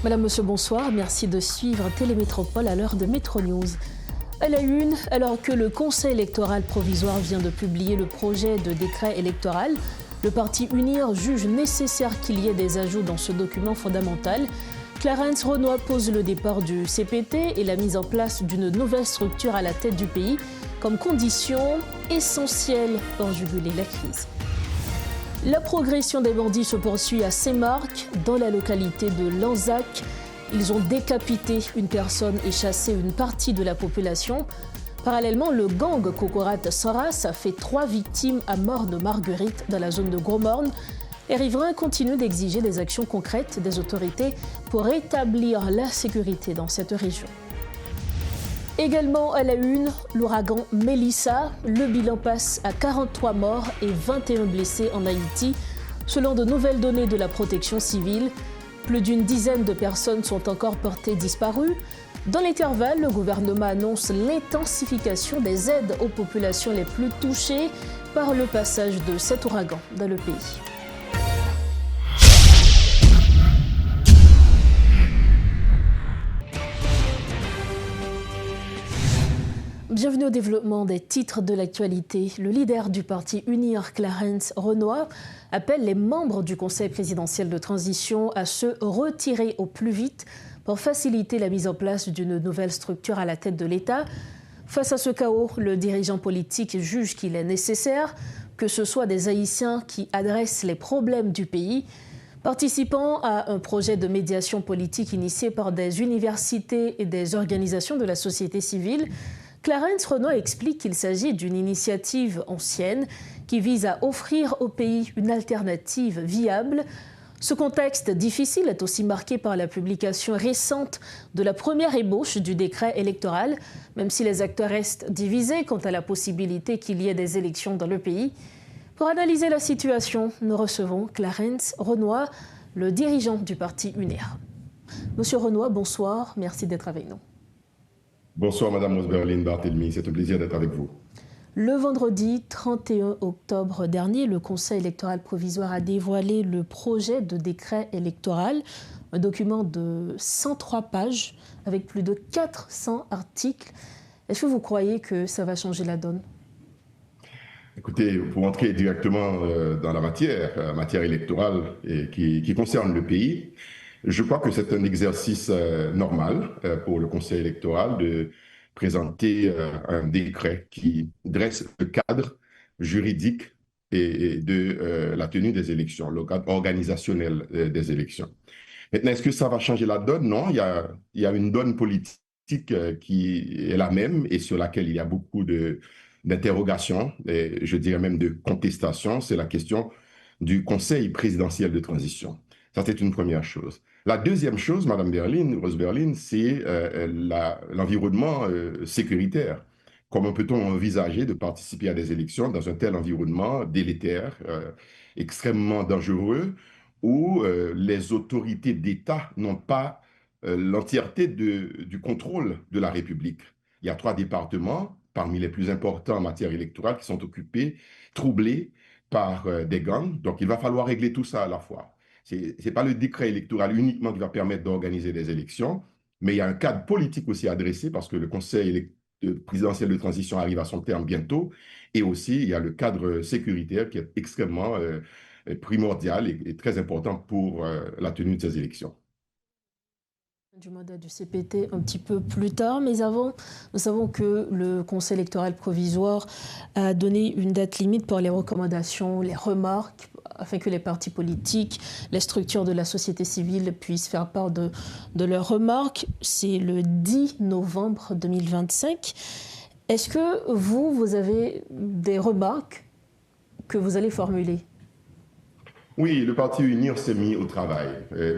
Madame, Monsieur, bonsoir. Merci de suivre Télémétropole à l'heure de Métro News. À la une, alors que le Conseil électoral provisoire vient de publier le projet de décret électoral, le parti UNIR juge nécessaire qu'il y ait des ajouts dans ce document fondamental. Clarence Renoy pose le départ du CPT et la mise en place d'une nouvelle structure à la tête du pays comme condition essentielle pour juguler la crise. La progression des bandits se poursuit à Saint-Marc, dans la localité de Lanzac. Ils ont décapité une personne et chassé une partie de la population. Parallèlement, le gang Kokorat Soras a fait 3 victimes à mort de Marguerite dans la zone de Gros-Morne. Les riverains continuent d'exiger des actions concrètes des autorités pour rétablir la sécurité dans cette région. Également à la une, l'ouragan Mélissa. Le bilan passe à 43 morts et 21 blessés en Haïti, selon de nouvelles données de la protection civile. Plus d'une dizaine de personnes sont encore portées disparues. Dans l'intervalle, le gouvernement annonce l'intensification des aides aux populations les plus touchées par le passage de cet ouragan dans le pays. Bienvenue au développement des titres de l'actualité. Le leader du parti UNIR, Clarence Renoy, appelle les membres du Conseil présidentiel de transition à se retirer au plus vite pour faciliter la mise en place d'une nouvelle structure à la tête de l'État. Face à ce chaos, le dirigeant politique juge qu'il est nécessaire que ce soit des Haïtiens qui adressent les problèmes du pays. Participant à un projet de médiation politique initié par des universités et des organisations de la société civile, Clarence Renoy explique qu'il s'agit d'une initiative ancienne qui vise à offrir au pays une alternative viable. Ce contexte difficile est aussi marqué par la publication récente de la première ébauche du décret électoral, même si les acteurs restent divisés quant à la possibilité qu'il y ait des élections dans le pays. Pour analyser la situation, nous recevons Clarence Renoy, le dirigeant du parti UNIR. Monsieur Renoy, bonsoir, merci d'être avec nous. Bonsoir Madame Rosberline Barthélemy, c'est un plaisir d'être avec vous. Le vendredi 31 octobre dernier, le Conseil électoral provisoire a dévoilé le projet de décret électoral, un document de 103 pages avec plus de 400 articles. Est-ce que vous croyez que ça va changer la donne? Écoutez, pour entrer directement dans la matière électorale qui concerne le pays, je crois que c'est un exercice normal pour le Conseil électoral de présenter un décret qui dresse le cadre juridique et de la tenue des élections, le cadre organisationnel des élections. Maintenant, est-ce que ça va changer la donne? Non, il y a une donne politique qui est la même et sur laquelle il y a beaucoup d'interrogations, et je dirais même de contestations. C'est la question du Conseil présidentiel de transition. Ça, c'est une première chose. La deuxième chose, Madame Rose Berline, c'est l'environnement sécuritaire. Comment peut-on envisager de participer à des élections dans un tel environnement délétère, extrêmement dangereux, où les autorités d'État n'ont pas l'entièreté du contrôle de la République? Il y a 3 départements, parmi les plus importants en matière électorale, qui sont occupés, troublés par des gangs. Donc, il va falloir régler tout ça à la fois. Ce n'est pas le décret électoral uniquement qui va permettre d'organiser des élections, mais il y a un cadre politique aussi à dresser parce que le Conseil présidentiel de transition arrive à son terme bientôt. Et aussi, il y a le cadre sécuritaire qui est extrêmement primordial et très important pour la tenue de ces élections. Du mandat du CPT un petit peu plus tard, mais avant, nous savons que le Conseil électoral provisoire a donné une date limite pour les recommandations, les remarques, afin que les partis politiques, les structures de la société civile puissent faire part de leurs remarques. C'est le 10 novembre 2025. Est-ce que vous avez des remarques que vous allez formuler? Oui, le parti UNIR s'est mis au travail.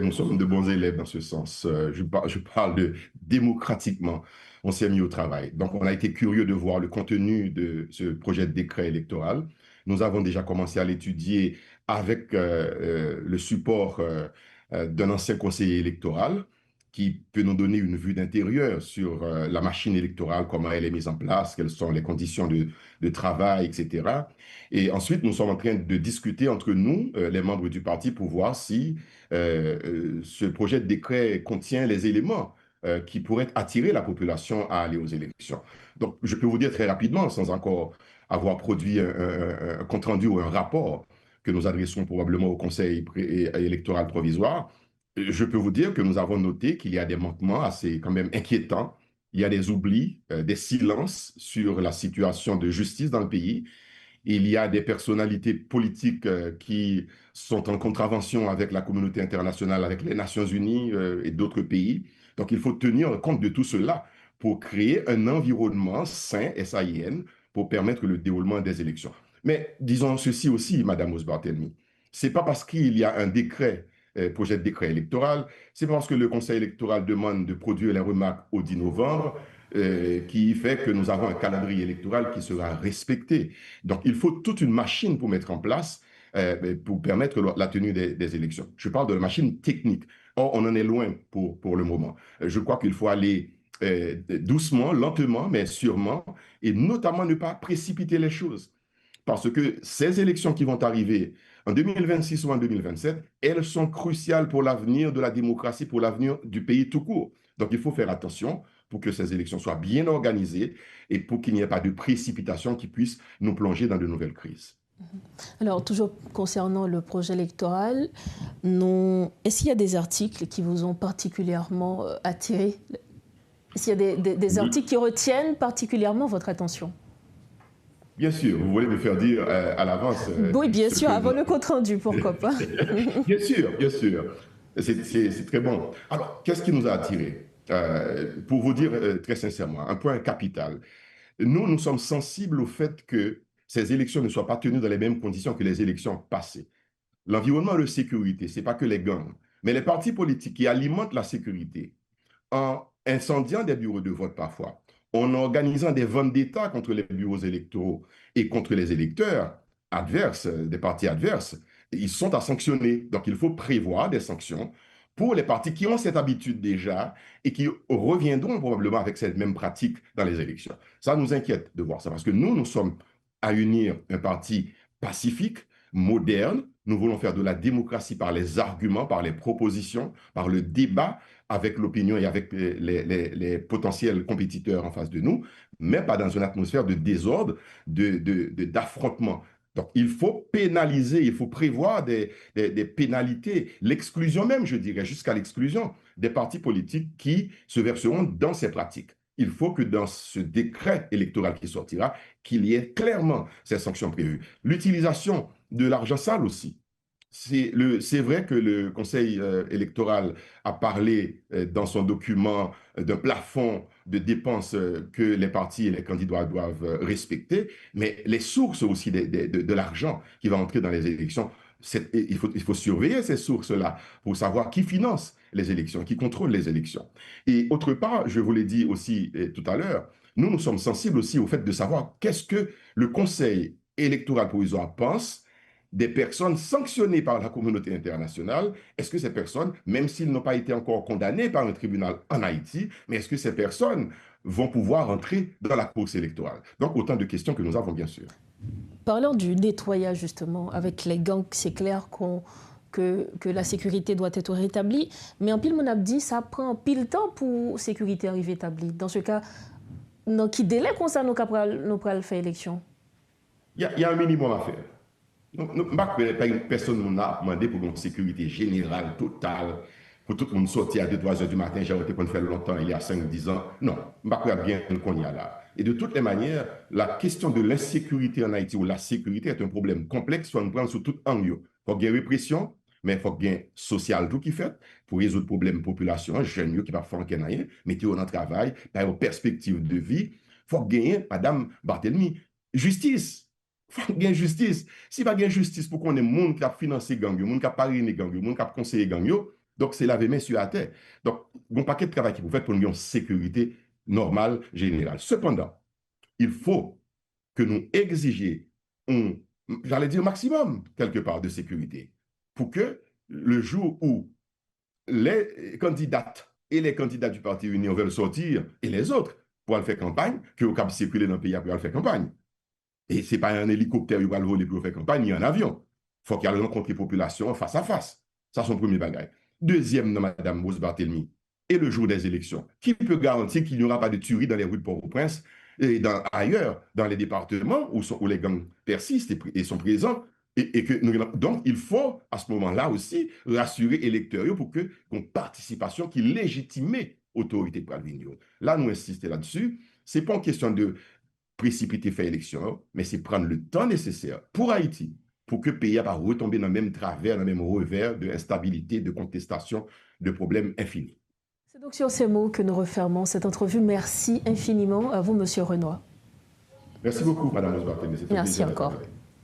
Nous sommes de bons élèves dans ce sens. Je parle de démocratiquement. On s'est mis au travail. Donc, on a été curieux de voir le contenu de ce projet de décret électoral. Nous avons déjà commencé à l'étudier avec le support d'un ancien conseiller électoral qui peut nous donner une vue d'intérieur sur la machine électorale, comment elle est mise en place, quelles sont les conditions de travail, etc. Et ensuite, nous sommes en train de discuter entre nous, les membres du parti, pour voir si ce projet de décret contient les éléments qui pourraient attirer la population à aller aux élections. Donc, je peux vous dire très rapidement, sans encore avoir produit un compte-rendu ou un rapport que nous adresserons probablement au Conseil électoral provisoire, je peux vous dire que nous avons noté qu'il y a des manquements assez quand même inquiétants. Il y a des oublis, des silences sur la situation de justice dans le pays. Il y a des personnalités politiques qui sont en contravention avec la communauté internationale, avec les Nations Unies et d'autres pays. Donc, il faut tenir compte de tout cela pour créer un environnement sain, SAIN, pour permettre le déroulement des élections. Mais disons ceci aussi, Madame Osbarthelmy, c'est pas parce qu'il y a un décret, projet de décret électoral, c'est parce que le Conseil électoral demande de produire les remarques au 10 novembre, qui fait que nous avons un calendrier électoral qui sera respecté. Donc, il faut toute une machine pour mettre en place, pour permettre la tenue des élections. Je parle de la machine technique. Or, on en est loin pour le moment. Je crois qu'il faut aller doucement, lentement, mais sûrement, et notamment ne pas précipiter les choses. Parce que ces élections qui vont arriver en 2026 ou en 2027, elles sont cruciales pour l'avenir de la démocratie, pour l'avenir du pays tout court. Donc, il faut faire attention pour que ces élections soient bien organisées et pour qu'il n'y ait pas de précipitation qui puisse nous plonger dans de nouvelles crises. Alors, toujours concernant le projet électoral, est-ce qu'il y a des articles qui vous ont particulièrement attiré? Est-ce qu'il y a des articles qui retiennent particulièrement votre attention? Bien sûr, vous voulez me faire dire à l'avance. Oui, bien sûr, avant le compte-rendu, pourquoi pas. Bien sûr, bien sûr. C'est très bon. Alors, qu'est-ce qui nous a attirés? Pour vous dire très sincèrement, un point capital. Nous sommes sensibles au fait que ces élections ne soient pas tenues dans les mêmes conditions que les élections passées. L'environnement de sécurité, ce n'est pas que les gangs, mais les partis politiques qui alimentent la sécurité en incendiant des bureaux de vote parfois, en organisant des ventes d'État contre les bureaux électoraux et contre les électeurs adverses, des partis adverses, ils sont à sanctionner. Donc, il faut prévoir des sanctions pour les partis qui ont cette habitude déjà et qui reviendront probablement avec cette même pratique dans les élections. Ça nous inquiète de voir ça parce que nous sommes à unir un parti pacifique, moderne. Nous voulons faire de la démocratie par les arguments, par les propositions, par le débat avec l'opinion et avec les potentiels compétiteurs en face de nous, mais pas dans une atmosphère de désordre, d'affrontement. Donc, il faut pénaliser, il faut prévoir des pénalités, l'exclusion même, je dirais, jusqu'à l'exclusion des partis politiques qui se verseront dans ces pratiques. Il faut que dans ce décret électoral qui sortira, qu'il y ait clairement ces sanctions prévues. L'utilisation de l'argent sale aussi. C'est vrai que le Conseil électoral a parlé dans son document d'un plafond de dépenses que les partis et les candidats doivent respecter, mais les sources aussi de l'argent qui va entrer dans les élections, il faut surveiller ces sources-là pour savoir qui finance les élections, qui contrôle les élections. Et autre part, je vous l'ai dit aussi tout à l'heure, nous sommes sensibles aussi au fait de savoir qu'est-ce que le Conseil électoral provisoire pense des personnes sanctionnées par la communauté internationale. Est-ce que ces personnes, même s'ils n'ont pas été encore condamnés par un tribunal en Haïti, mais est-ce que ces personnes vont pouvoir entrer dans la course électorale? Donc, autant de questions que nous avons, bien sûr. Parlant du nettoyage, justement, avec les gangs, c'est clair que la sécurité doit être rétablie, mais en pile, mon abdi, ça prend pile temps pour sécurité arriver établie. Dans ce cas, dans qui délai qu'on ça nous pourrons faire élection? Il y a un minimum à faire. Personne ne a demandé pour une sécurité générale, totale, pour tout le monde sortir à 2-3 heures du matin, j'ai arrêté pour le faire longtemps, il y a 5-10 ans. Non, je ne sais pas bien qu'on y a là. Et de toutes les manières, la question de l'insécurité en Haïti ou la sécurité est un problème complexe, soit on prend sur tout angle. Il faut qu'il y ait répression, mais il faut qu'il y ait social tout qui fait pour résoudre le problème population, jeunes qui ne peuvent pas faire rien, mettez dans le travail, par une perspective de vie. Il faut gagner, Madame Barthélemy, justice. Il faut qu'il y ait justice. Si pas de justice pour qu'on ait monde qui a financé gang, monde qui a parrainé gang, monde qui a conseillé gang, donc c'est laver main sur la terre. Donc, il y a un paquet de travail qui vous faites pour une sécurité normale, générale. Cependant, il faut que nous exigions j'allais dire maximum, quelque part, de sécurité pour que le jour où les candidates et les candidats du Parti Union veulent sortir, et les autres, pour aller faire campagne, que au cap circuler dans le pays pour aller faire campagne. Et ce n'est pas un hélicoptère qui va le voler pour faire campagne, ni un avion. Il faut qu'il y ait une rencontre des populations face à face. Ça, c'est son premier bagage. Deuxième, Mme Rose Barthélemy, et le jour des élections, qui peut garantir qu'il n'y aura pas de tuerie dans les rues de Port-au-Prince et ailleurs, dans les départements où les gangs persistent et sont présents? Donc, il faut, à ce moment-là aussi, rassurer les électeurs pour qu'on participation qui légitime l'autorité pour venir. Là, nous insistons là-dessus. Ce n'est pas une question de précipiter faire élection, mais c'est prendre le temps nécessaire pour Haïti, pour que le pays ne va pas retomber dans le même travers, dans le même revers d'instabilité, de contestation, de problèmes infinis. C'est donc sur ces mots que nous refermons cette entrevue. Merci infiniment à vous, Monsieur Renoir. Merci beaucoup, Mme Osbarté. Merci encore.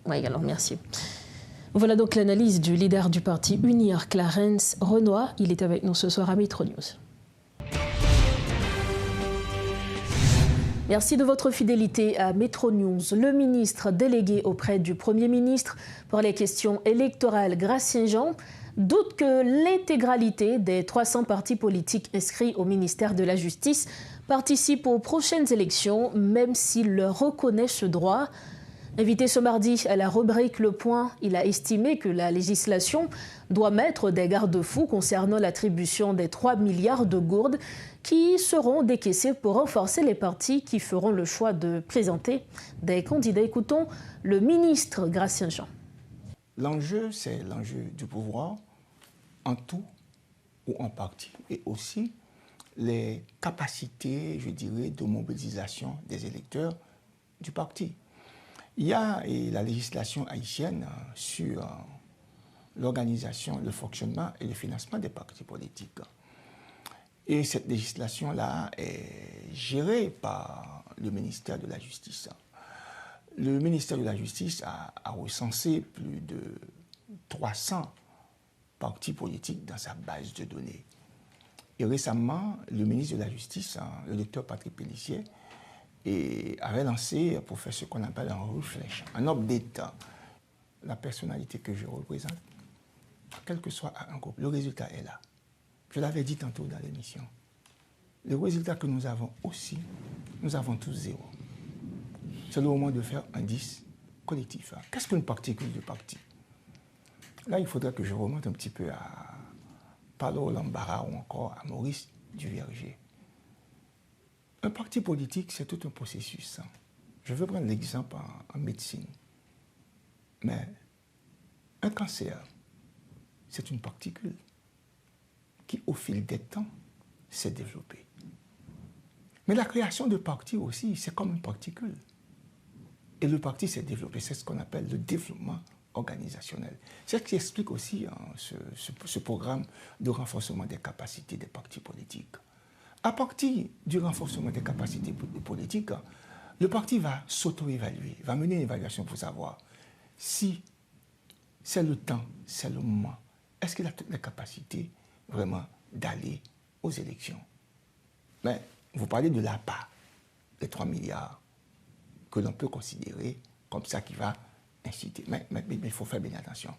Oui, alors merci. Voilà donc l'analyse du leader du parti Unir, Clarence Renoir. Il est avec nous ce soir à Metro News. Merci de votre fidélité à Metro News. Le ministre délégué auprès du Premier ministre pour les questions électorales, Gratien Jean, doute que l'intégralité des 300 partis politiques inscrits au ministère de la Justice participent aux prochaines élections, même s'il leur reconnaît ce droit. Invité ce mardi à la rubrique Le Point, il a estimé que la législation doit mettre des garde-fous concernant l'attribution des 3 milliards de gourdes qui seront décaissés pour renforcer les partis qui feront le choix de présenter des candidats. Écoutons le ministre Gratien Jean. L'enjeu, c'est l'enjeu du pouvoir en tout ou en partie, et aussi les capacités, je dirais, de mobilisation des électeurs du parti. Il y a la législation haïtienne sur l'organisation, le fonctionnement et le financement des partis politiques. Et cette législation-là est gérée par le ministère de la Justice. Le ministère de la Justice a recensé plus de 300 partis politiques dans sa base de données. Et récemment, le ministre de la Justice, le docteur Patrick Pellissier, avait lancé pour faire ce qu'on appelle un refresh, un update. La personnalité que je représente, quel que soit un groupe, le résultat est là. Je l'avais dit tantôt dans l'émission. Le résultat que nous avons aussi, nous avons tous 0. C'est le moment de faire un 10 collectif. Qu'est-ce qu'une particule de parti? Là, il faudrait que je remonte un petit peu à Paulo Lambara ou encore à Maurice Duverger. Un parti politique, c'est tout un processus. Je veux prendre l'exemple en médecine. Mais un cancer, c'est une particule qui, au fil des temps, s'est développée. Mais la création de partis aussi, c'est comme une particule. Et le parti s'est développé, c'est ce qu'on appelle le développement organisationnel. C'est ce qui explique aussi ce programme de renforcement des capacités des partis politiques. À partir du renforcement des capacités politiques, le parti va s'auto-évaluer, va mener une évaluation pour savoir si c'est le temps, c'est le moment. Est-ce qu'il a toutes les capacités vraiment d'aller aux élections? Mais vous parlez de l'APA, les 3 milliards, que l'on peut considérer comme ça qui va inciter. Mais il faut faire bien attention.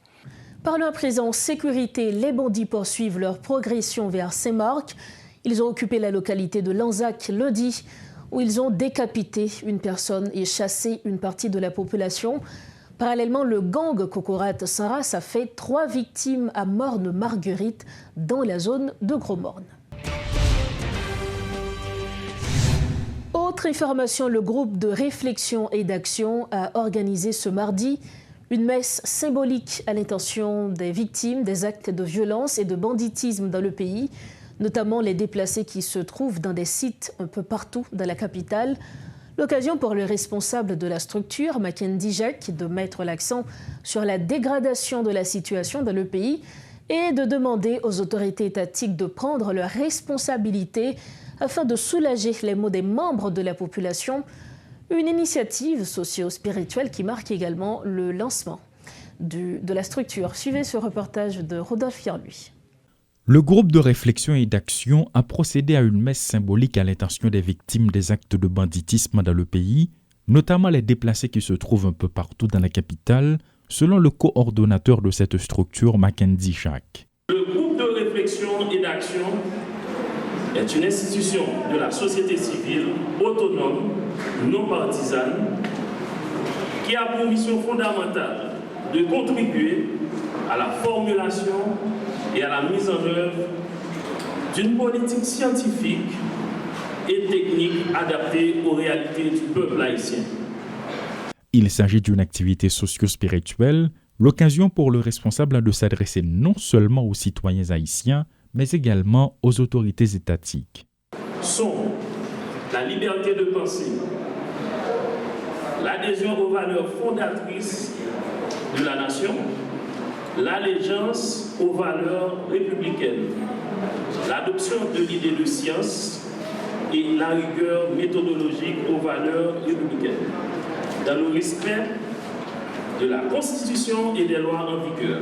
Parlons à présent sécurité. Les bandits poursuivent leur progression vers Saint-Marc. Ils ont occupé la localité de Lanzac lundi, où ils ont décapité une personne et chassé une partie de la population. Parallèlement, le gang Kokorat-Saras a fait 3 victimes à Morne-Marguerite dans la zone de Gros-Morne. Autre information, le groupe de réflexion et d'action a organisé ce mardi une messe symbolique à l'intention des victimes des actes de violence et de banditisme dans le pays, notamment les déplacés qui se trouvent dans des sites un peu partout dans la capitale. L'occasion pour le responsable de la structure, Mackenzie Jacques, de mettre l'accent sur la dégradation de la situation dans le pays et de demander aux autorités étatiques de prendre leurs responsabilités afin de soulager les maux des membres de la population. Une initiative socio-spirituelle qui marque également le lancement de la structure. Suivez ce reportage de Rodolphe Yerluy. Le groupe de réflexion et d'action a procédé à une messe symbolique à l'intention des victimes des actes de banditisme dans le pays, notamment les déplacés qui se trouvent un peu partout dans la capitale, selon le coordonnateur de cette structure, Mackenzie Jacques. Le groupe de réflexion et d'action est une institution de la société civile autonome, non partisane, qui a pour mission fondamentale de contribuer à la formulation et à la mise en œuvre d'une politique scientifique et technique adaptée aux réalités du peuple haïtien. Il s'agit d'une activité socio-spirituelle, l'occasion pour le responsable de s'adresser non seulement aux citoyens haïtiens, mais également aux autorités étatiques. Sont la liberté de penser, l'adhésion aux valeurs fondatrices de la nation, l'allégeance aux valeurs républicaines, l'adoption de l'idée de science et la rigueur méthodologique aux valeurs républicaines, dans le respect de la Constitution et des lois en vigueur.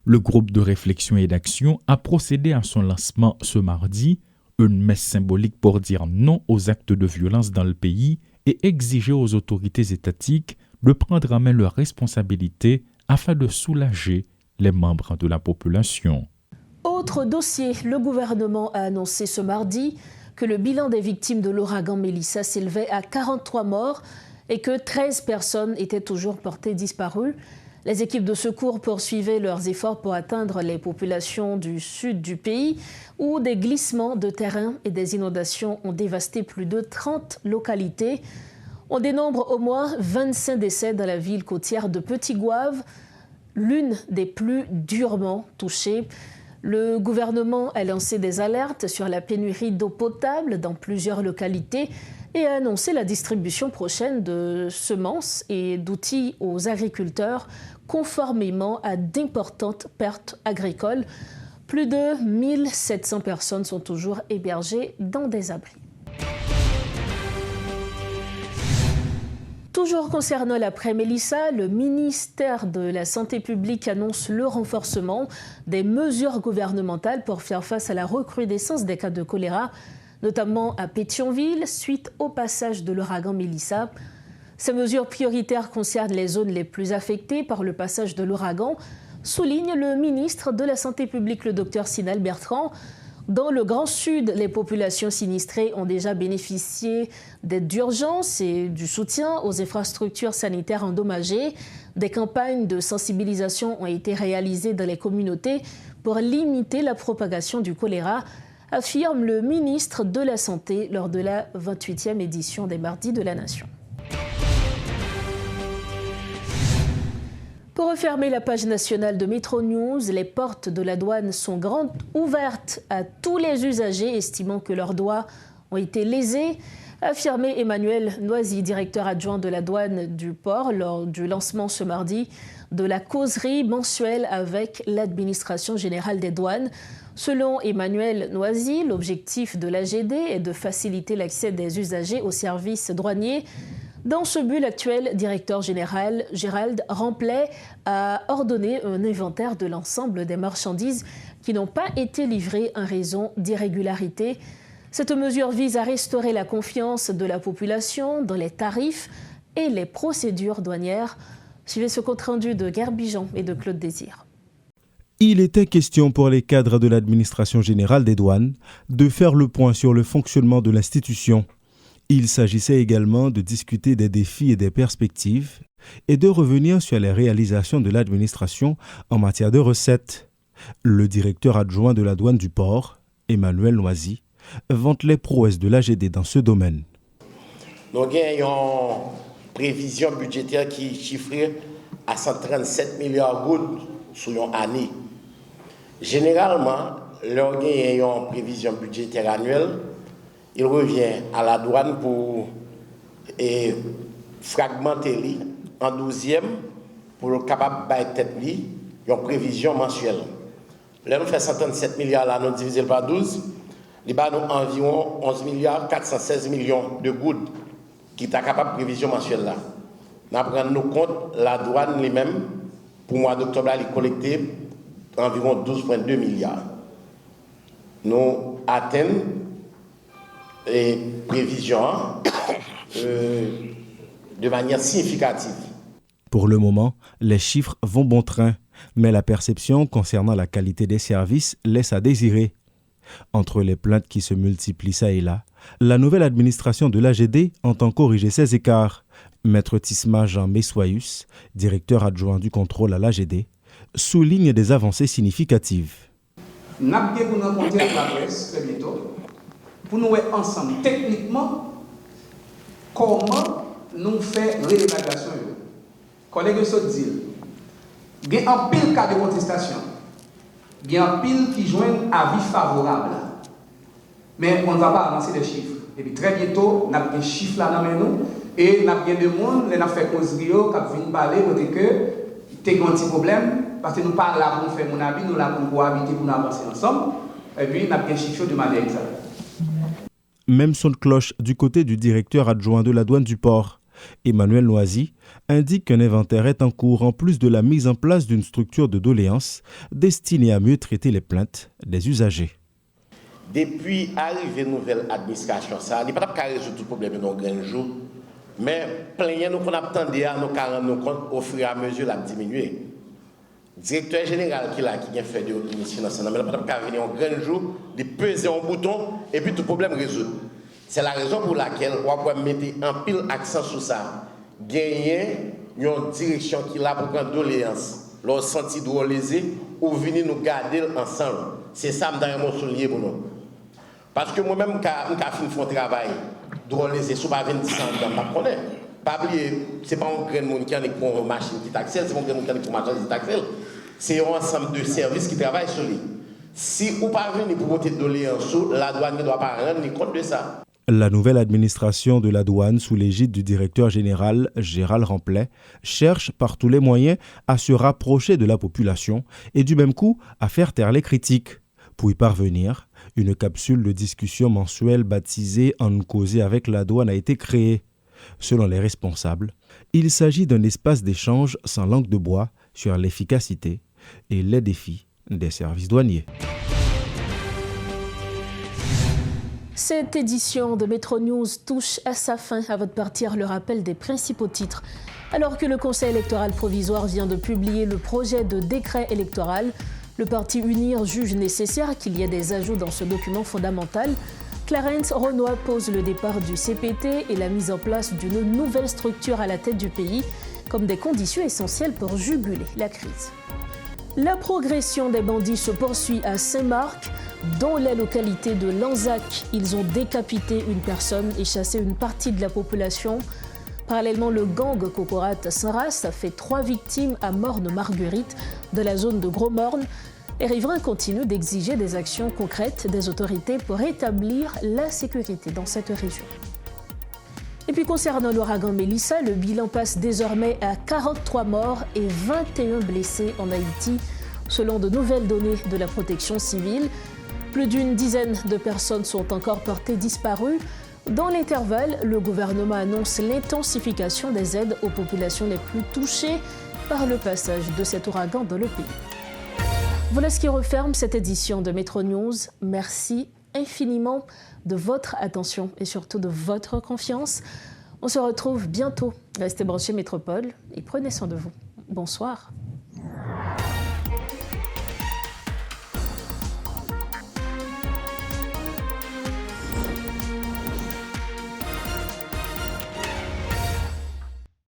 Le groupe de réflexion et d'action a procédé à son lancement ce mardi, une messe symbolique pour dire non aux actes de violence dans le pays et exiger aux autorités étatiques de prendre en main leurs responsabilités afin de soulager les membres de la population. Autre dossier, le gouvernement a annoncé ce mardi que le bilan des victimes de l'ouragan Mélissa s'élevait à 43 morts et que 13 personnes étaient toujours portées disparues. Les équipes de secours poursuivaient leurs efforts pour atteindre les populations du sud du pays où des glissements de terrain et des inondations ont dévasté plus de 30 localités. On dénombre au moins 25 décès dans la ville côtière de Petit-Goâve, l'une des plus durement touchées. Le gouvernement a lancé des alertes sur la pénurie d'eau potable dans plusieurs localités et a annoncé la distribution prochaine de semences et d'outils aux agriculteurs conformément à d'importantes pertes agricoles. Plus de 1700 personnes sont toujours hébergées dans des abris. Toujours concernant l'après Mélissa, le ministère de la Santé publique annonce le renforcement des mesures gouvernementales pour faire face à la recrudescence des cas de choléra, notamment à Pétionville, suite au passage de l'ouragan Mélissa. Ces mesures prioritaires concernent les zones les plus affectées par le passage de l'ouragan, souligne le ministre de la Santé publique, le Dr Sinal Bertrand. Dans le Grand Sud, les populations sinistrées ont déjà bénéficié d'aides d'urgence et du soutien aux infrastructures sanitaires endommagées. Des campagnes de sensibilisation ont été réalisées dans les communautés pour limiter la propagation du choléra, affirme le ministre de la Santé lors de la 28e édition des Mardis de la Nation. Pour refermer la page nationale de Métro News, les portes de la douane sont grandes ouvertes à tous les usagers estimant que leurs droits ont été lésés, a affirmé Emmanuel Noisy, directeur adjoint de la douane du port, lors du lancement ce mardi de la causerie mensuelle avec l'administration générale des douanes. Selon Emmanuel Noisy, l'objectif de l'AGD est de faciliter l'accès des usagers aux services douaniers. Dans ce but, l'actuel directeur général, Gérald Ramplet, a ordonné un inventaire de l'ensemble des marchandises qui n'ont pas été livrées en raison d'irrégularités. Cette mesure vise à restaurer la confiance de la population dans les tarifs et les procédures douanières. Suivez ce compte-rendu de Guerre Bijan et de Claude Désir. Il était question pour les cadres de l'administration générale des douanes de faire le point sur le fonctionnement de l'institution. Il s'agissait également de discuter des défis et des perspectives et de revenir sur les réalisations de l'administration en matière de recettes. Le directeur adjoint de la douane du port, Emmanuel Noisy, vante les prouesses de l'AGD dans ce domaine. Nous avons une prévision budgétaire qui est chiffrée à 137 milliards de gouttes sur une année. Généralement, lorsqu'il y a une prévision budgétaire annuelle, il revient à la douane pour fragmenter en 12e pour être capable de tête une prévision mensuelle. Là, nous faisons 137 milliards, là, nous divisons par 12, nous avons environ 11 milliards 416 millions de gouttes qui est capable de prévision mensuelle. Là. Nous prenons compte la douane lui-même, pour le mois d'octobre, elle est collectée environ 12,2 milliards. Nous atteignons les prévisions de manière significative. Pour le moment, les chiffres vont bon train, mais la perception concernant la qualité des services laisse à désirer. Entre les plaintes qui se multiplient ça et là, la nouvelle administration de l'AGD entend corriger ces écarts. Maître Tisma Jean Messoyus, directeur adjoint du contrôle à l'AGD, souligne des avancées significatives. Nous avons pour nous rencontrer à la presse très bientôt pour nous voir ensemble techniquement comment nous faisons réévaluation. Collègues se disent, il y a un pile cas de contestation, il y a un pile qui joignent avis favorable. Mais on ne va pas avancer les chiffres. Et puis très bientôt, nous avons des chiffres là dans nous et nous avons des gens qui ont fait causerie, qui viennent parler pour dire que c'est un petit problème, parce que nous ne parlons pas pour faire mon avis, nous là pour habiter, pour nous avancer ensemble. Et puis nous avons des chiffres de manière exacte. Même son de cloche du côté du directeur adjoint de la douane du port. Emmanuel Noisy indique qu'un inventaire est en cours en plus de la mise en place d'une structure de doléances destinée à mieux traiter les plaintes des usagers. Depuis l'arrivée de la nouvelle administration, ça n'est pas de résoudre tout problème dans un jour, mais plein nous qu'on attendait à nous rendre compte au fur et à mesure la diminuer. Le directeur général qui a fait de l'initiation, mais pas de venir en grand jour, de peser un bouton et puis tout problème résolu. C'est la raison pour laquelle on va mettre un pile accent sur ça. Gagner une direction qui là pour prendre doléance, leur senti drôlisé ou venir nous garder ensemble. C'est ça que je souligner pour nous. Parce que moi-même, quand je fais un travail drôlisé, sur pas 20 ans, je ne connais pas. Pas oublier, ce n'est pas un grand monde qui a une machine qui t'accèle, c'est pas un grand monde qui a une machine qui t'accèle. C'est un ensemble de services qui travaillent sur lui. Si vous ne pas venir pour voter de doléance, la douane ne doit pas rendre compte de ça. La nouvelle administration de la douane, sous l'égide du directeur général Gérald Ramplet, cherche par tous les moyens à se rapprocher de la population et du même coup à faire taire les critiques. Pour y parvenir, une capsule de discussion mensuelle baptisée « En causer avec la douane » a été créée. Selon les responsables, il s'agit d'un espace d'échange sans langue de bois sur l'efficacité et les défis des services douaniers. Cette édition de Métro News touche à sa fin. À votre partir, le rappel des principaux titres. Alors que le Conseil électoral provisoire vient de publier le projet de décret électoral, le parti UNIR juge nécessaire qu'il y ait des ajouts dans ce document fondamental. Clarence Renoir pose le départ du CPT et la mise en place d'une nouvelle structure à la tête du pays comme des conditions essentielles pour juguler la crise. La progression des bandits se poursuit à Saint-Marc. Dans la localité de Lanzac, ils ont décapité une personne et chassé une partie de la population. Parallèlement, le gang Cocorat Saint-Ras a fait 3 victimes à Morne-Marguerite de la zone de Gros-Morne. Les riverains continuent d'exiger des actions concrètes des autorités pour rétablir la sécurité dans cette région. Et puis concernant l'ouragan Mélissa, le bilan passe désormais à 43 morts et 21 blessés en Haïti, selon de nouvelles données de la protection civile. Plus d'une dizaine de personnes sont encore portées disparues. Dans l'intervalle, le gouvernement annonce l'intensification des aides aux populations les plus touchées par le passage de cet ouragan dans le pays. Voilà ce qui referme cette édition de Métro News. Merci infiniment de votre attention et surtout de votre confiance. On se retrouve bientôt. Restez branchés Métropole et prenez soin de vous. Bonsoir.